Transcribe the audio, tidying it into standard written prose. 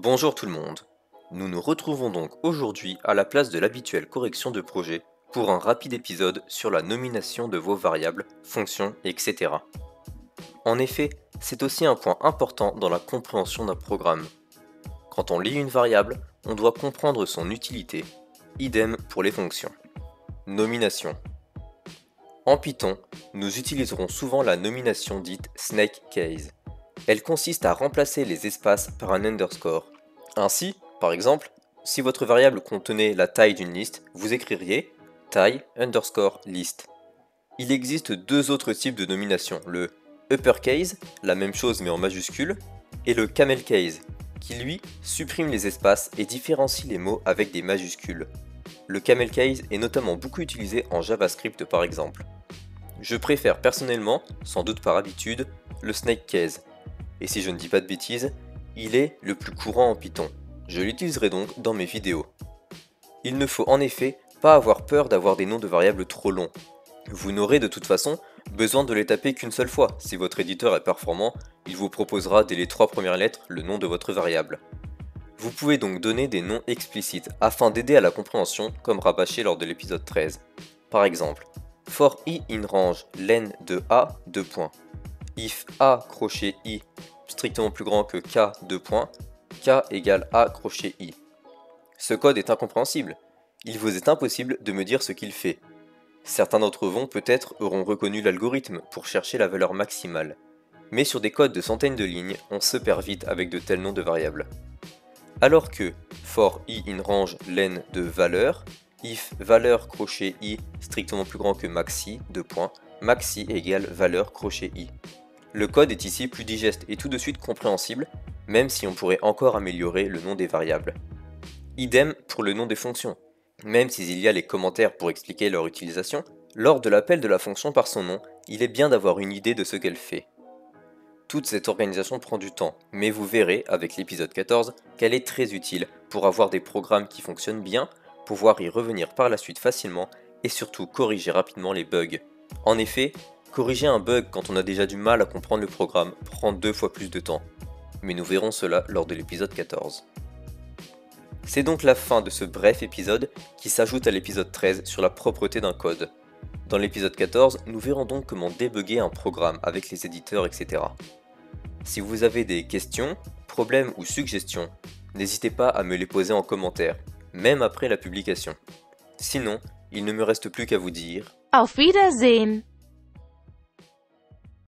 Bonjour tout le monde. Nous nous retrouvons donc aujourd'hui à la place de l'habituelle correction de projet pour un rapide épisode sur la nomination de vos variables, fonctions, etc. En effet, c'est aussi un point important dans la compréhension d'un programme. Quand on lit une variable, on doit comprendre son utilité. Idem pour les fonctions. Nomination. En Python, nous utiliserons souvent la nomination dite snake case. Elle consiste à remplacer les espaces par un underscore. Ainsi, par exemple, si votre variable contenait la taille d'une liste, vous écririez taille underscore list. Il existe deux autres types de nomination, le uppercase, la même chose mais en majuscule, et le camel case, qui lui supprime les espaces et différencie les mots avec des majuscules. Le camel case est notamment beaucoup utilisé en JavaScript par exemple. Je préfère personnellement, sans doute par habitude, le snake case. Et si je ne dis pas de bêtises, il est le plus courant en Python. Je l'utiliserai donc dans mes vidéos. Il ne faut en effet pas avoir peur d'avoir des noms de variables trop longs. Vous n'aurez de toute façon besoin de les taper qu'une seule fois. Si votre éditeur est performant, il vous proposera dès les 3 premières lettres le nom de votre variable. Vous pouvez donc donner des noms explicites afin d'aider à la compréhension, comme rabâché lors de l'épisode 13. Par exemple, for i in range len de a, 2 points. If a crochet i strictement plus grand que k, 2 points, k égale a crochet i. Ce code est incompréhensible. Il vous est impossible de me dire ce qu'il fait. Certains d'entre vous peut-être auront reconnu l'algorithme pour chercher la valeur maximale. Mais sur des codes de centaines de lignes, on se perd vite avec de tels noms de variables. Alors que for i in range len de valeur, if valeur crochet i strictement plus grand que maxi, 2 points, maxi égale valeur crochet i. Le code est ici plus digeste et tout de suite compréhensible, même si on pourrait encore améliorer le nom des variables. Idem pour le nom des fonctions. Même s'il y a les commentaires pour expliquer leur utilisation, lors de l'appel de la fonction par son nom, il est bien d'avoir une idée de ce qu'elle fait. Toute cette organisation prend du temps, mais vous verrez avec l'épisode 14 qu'elle est très utile pour avoir des programmes qui fonctionnent bien, pouvoir y revenir par la suite facilement et surtout corriger rapidement les bugs. En effet, corriger un bug quand on a déjà du mal à comprendre le programme prend 2 fois plus de temps, mais nous verrons cela lors de l'épisode 14. C'est donc la fin de ce bref épisode qui s'ajoute à l'épisode 13 sur la propreté d'un code. Dans l'épisode 14, nous verrons donc comment débugger un programme avec les éditeurs, etc. Si vous avez des questions, problèmes ou suggestions, n'hésitez pas à me les poser en commentaire, même après la publication. Sinon, il ne me reste plus qu'à vous dire Auf Wiedersehen!